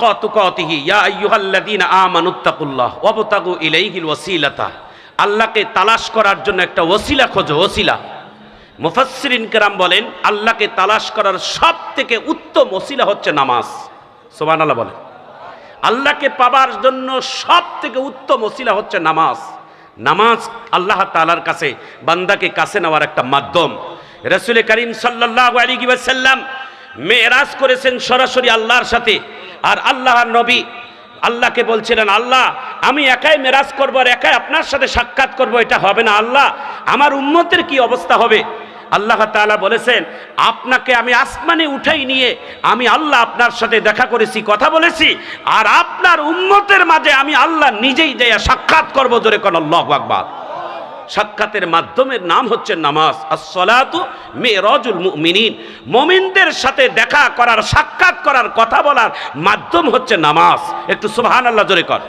হাক্কা তুকাতিহি ইয়া আইয়ুহাল্লাযীনা আমানুত্তাকুল্লাহ ওয়াবতাগু ইলাইহিল ওয়াসিলাতা। আল্লাহকে তালাশ করার জন্য একটা ওসিলা খোঁজো, ওসিলা। মুফাসসিরিন কেরাম বলেন আল্লাহকে তালাশ করার সবথেকে উত্তম ওসিলা হচ্ছে নামাজ। সুবহানাল্লাহ বলেন। আল্লাহকে পাবার জন্য সবথেকে উত্তম ওসিলা হচ্ছে নামাজ। নামাজ আল্লাহ তাআলার কাছে বান্দাকে কাছে নেওয়ার একটা মাধ্যম। রাসূল করিম সাল্লাল্লাহু আলাইহি ওয়াসাল্লাম মেরাজ করেছেন সরাসরি আল্লাহর সাথে। আর আল্লাহর নবী আল্লাহকে বলছিলেন, আল্লাহ আমি একাই মেরাজ করবো আর একাই আপনার সাথে সাক্ষাৎ করবো, এটা হবে না আল্লাহ, আমার উম্মতের কি অবস্থা হবে? আল্লাহ তাআলা বলেছেন, আপনাকে আমি আসমানে উঠাই নিয়ে আমি আল্লাহ আপনার সাথে দেখা করেছি, কথা বলেছি, আর আপনার উম্মতের মাঝে আমি আল্লাহ নিজেই দেয়া সাক্ষাৎ করবো। জোরে কোন আল্লাহু আকবার। সাক্ষাতের মাধ্যমের নাম হচ্ছে নামাজ। আসসালাতু মিরাজুল মুমিনিন। মুমিনদের সাথে দেখা করার, সাক্ষাৎ করার, কথা বলার মাধ্যম হচ্ছে নামাজ। একটু সুবহানাল্লাহ জোরে কর।